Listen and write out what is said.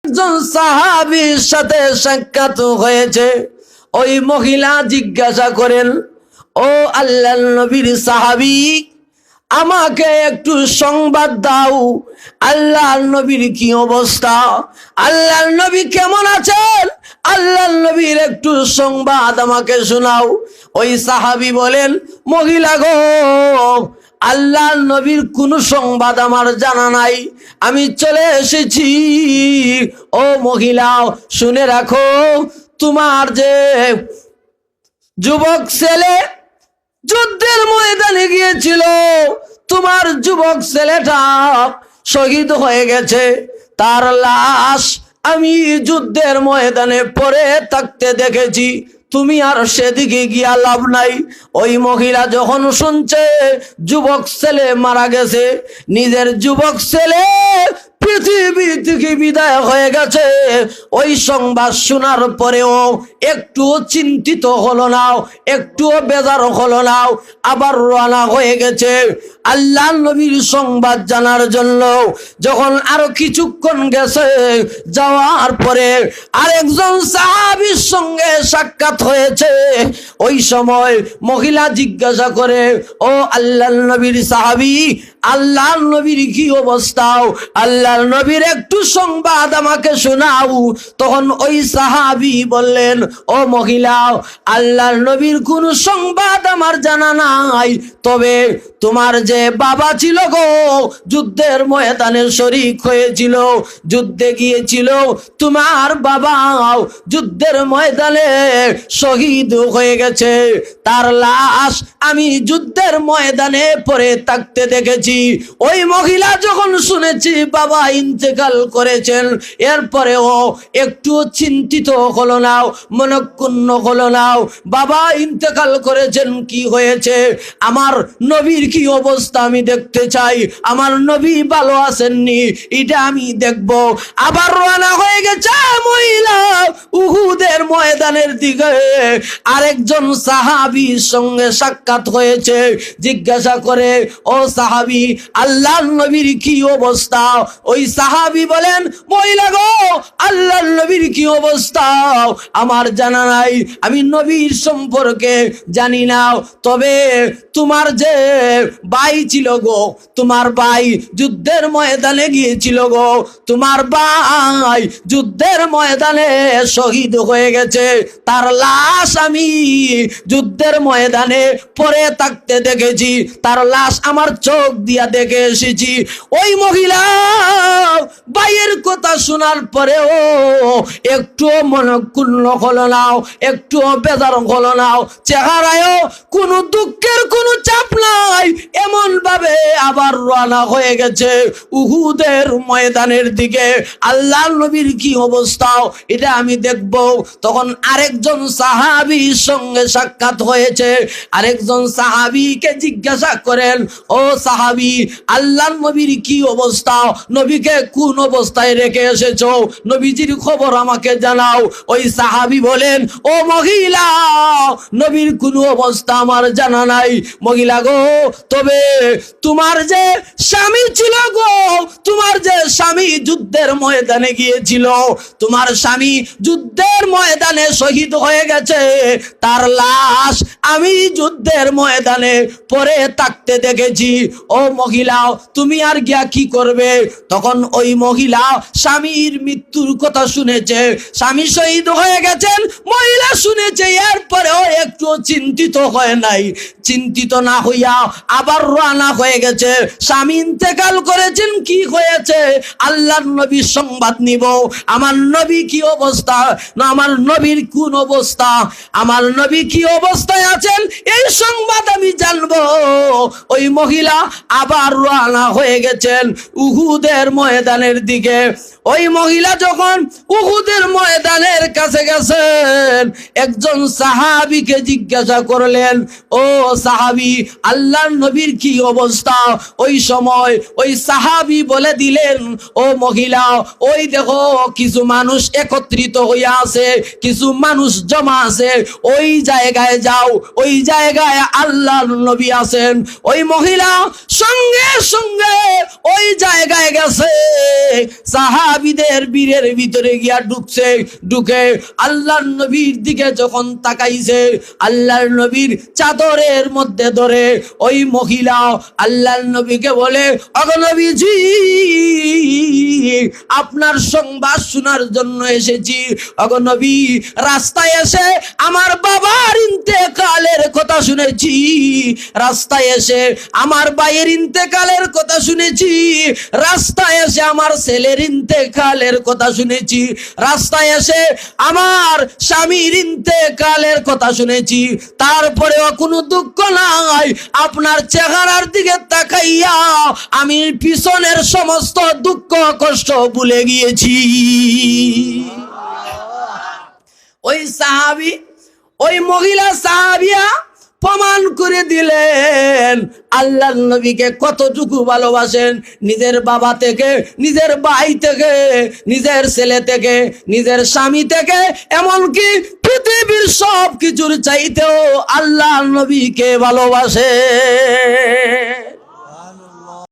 একজন সাহাবীর সাথে সাক্ষাৎ হয়েছে। ওই মহিলা জিজ্ঞাসা করেন, ও আল্লাহর নবীর সাহাবী, আমাকে একটু সংবাদ দাও, আল্লাহর নবীর কি অবস্থা, আল্লাহর নবী কেমন আছেন, আল্লাহর নবীর একটু সংবাদ আমাকে শোনাও। ওই সাহাবী বলেন, মহিলা গো, আল্লাহর নবীর কোনো সংবাদ আমার জানা নাই, আমি চলে এসেছি। ও মহিলা, শুনে রাখো, তোমার যে যুবক ছেলে যুদ্ধের ময়দানে গিয়েছিল, তোমার যুবক ছেলেটা শহীদ হয়ে গেছে, তার লাশ আমি যুদ্ধের ময়দানে পড়ে থাকতে দেখেছি, তুমি আর সেদিকে গিয়া লাভ নাই। ওই মহিলা যখন শুনছে যুবক ছেলে মারা গেছে, নিজের যুবক ছেলে পৃথিবী থেকে বিদায় হয়ে গেছে, ওই সংবাদ শোনার পরেও একটু চিন্তিত হলো না, একটুও বেজার হলো না, আবার রওনা হয়ে গেছে আল্লাহর নবীর সংবাদ জানার জন্য। যখন আরো কিছুক্ষণ গেছে, যাওয়ার পরে আরেকজন সাহাবীর সঙ্গে সাক্ষাৎ হয়েছে। ওই সময় মহিলা জিজ্ঞাসা করে, ও আল্লাহর নবীর সাহাবী, আল্লাহর নবীর কি অবস্থা, আল্লাহর নবীর একটু সংবাদ আমাকে শোনাও। তখন ওই সাহাবী বললেন, ও মহিলা, আল্লাহর নবীর কোনো সংবাদ আমার জানা নাই, তবে তোমার যে বাবা ছিল গো, যুদ্ধের ময়দানে শরীক হয়েছিল, যুদ্ধে গিয়েছিল, তোমার বাবা যুদ্ধের ময়দানে শহীদ হয়ে গেছে, তার লাশ আমি যুদ্ধের ময়দানে পড়ে থাকতে দেখেছি। ওই মহিলা যখন শুনেছি বাবা ইন্তেকাল করেছেন, এরপরেও একটু চিন্তিত হলো না, মনক্ষুণ্ণ হলো না, বাবা ইন্তেকাল করেছেন, কি হয়েছে, আমার নবীর কি অবস্থা আমি দেখতে চাই, আমার নবী ভালো আছেননি, এটা আমি দেখব। আবার রওনা হয়ে গেছে মহিলা উহুদের ময়দানের দিকে। আরেকজন সাহাবীর সঙ্গে সাক্ষাৎ হয়েছে, জিজ্ঞাসা করে, ও সাহাবী, আল্লাহর নবীর কি অবস্থা? ওই সাহাবী বলেন, মহিলা গো, আল্লাহর নবীর কি অবস্থা আমার জানা নাই, আমি নবীর সম্পর্কে জানি না, তবে তোমার যে ভাই ছিল গো, তোমার ভাই যুদ্ধের ময়দানে গিয়েছিল গো, তোমার ভাই যুদ্ধের ময়দানে শহীদ হয়ে গেছে, তার লাশ আমি যুদ্ধের ময়দানে পড়ে থাকতে দেখেছি, তার লাশ আমার চোখ দিয়া দেখে এসেছি। ওই মহিলা ভাইয়ের কথা শোনার পরেও একটুও মনক্ষুণ্ণ হলো না, একটুও বেজার হলো না, চেহারায়ও কোনো দুঃখের কোনো চাপ নাই, এমন ভাবে আবার রওনা হয়ে গেছে উহুদের ময়দানের দিকে। আল্লাহর নবীর কি অবস্থা এটা আমি দেখব। তখন আরেকজন সাহাবীর সঙ্গে সাক্ষাৎ হয়েছে, আরেকজন সাহাবীকে জিজ্ঞাসা করেন, ও সাহাবী, আল্লাহর নবীর কি অবস্থা, নবীকে কোন অবস্থায় রেখে এসেছো, নবীজির খবর আমাকে জানাও। ওই সাহাবী বলেন, ও মহিলা, নবীর কোন অবস্থা আমার জানা নাই, মহিলা গো, তবে তোমার যে স্বামী ছিল গো, তোমার যে স্বামী যুদ্ধের ময়দানে গিয়েছিল, তোমার স্বামী যুদ্ধের ময়দানে শহীদ হয়ে গেছে, তার লাশ আমি যুদ্ধের ময়দানে পড়ে থাকতে দেখেছি। ও মহিলা, তুমি আর গিয়া কি করবে? তখন ওই মহিলা স্বামীর মৃত্যুর কথা শুনেছে, স্বামী শহীদ হয়ে গেছেন, মহিলা শুনেছে, এরপরেও একটু চিন্তিত হয় নাই, চিন্তিত না হইয়া আবার রওনা হয়ে গেছে। স্বামী ইন্তেকাল করেছেন, কি হয়েছে, আল্লাহর নবীর সংবাদ নিব, আমার নবী কি অবস্থা, না আমার নবীর কোন অবস্থা, আমার নবী কি অবস্থায় আছেন, এই সংবাদ আমি জানবো। ওই মহিলা আবার রওনা হয়ে গেছেন উহুদের ময়দানের দিকে। ওই মহিলা যখন উহুদের ময়দানের কাছে গেছেন, একজন সাহাবীকে জিজ্ঞাসা করলেন, ও সাহাবী, আল্লাহর নবীর কি অবস্থা? ওই সময় ওই সাহাবী বলে দিলেন, ও মহিলা, ওই দেখো কিছু মানুষ একত্রিত হইয়া আছে, কিছু মানুষ জমা আছে, ওই জায়গায় যাও, ওই জায়গায় আল্লাহর নবী আছেন। ওই মহিলা সঙ্গে সঙ্গে ওই জায়গায় গেছে, সাহাবী সাহাবীদের বীরের ভিতরে গিয়া ঢুকে আল্লাহর নবীর দিকে যখন তাকাইছে, আল্লাহর নবীর চাদরের মধ্যে ধরে ওই মহিলা আল্লাহর নবীকে বলে, ওগো নবীজি, আপনার সংবাদ শোনার জন্য এসেছি। ওগো নবী, রাস্তায় এসে আমার বাবার ইন্তেকালের কথা শুনেছি, রাস্তায় এসে আমার ভাইয়ের ইন্তেকালের কথা শুনেছি, রাস্তায় এসে আমার ছেলের ইন্তেকালের কথা শুনেছি, রাস্তায় এসে আমার স্বামীর ইন্তেকালের কথা শুনেছি, তারপরেও কোনো দুঃখ নাই। আপনার চেহারার দিকে তাকাইয়া আমি পিছনের সমস্ত দুঃখ কষ্ট ভুলে গিয়েছি। ওই সাহাবী, ওই মহিলা সাহাবিয়া প্রমাণ করে দিলেন আল্লাহর নবীকে কতটুকু ভালোবাসেন। নিজের বাবা থেকে, নিজের ভাই থেকে, নিজের ছেলে থেকে, নিজের স্বামী থেকে, এমনকি পৃথিবীর সব কিছুর চাইতেও আল্লাহর নবীকে ভালোবাসে।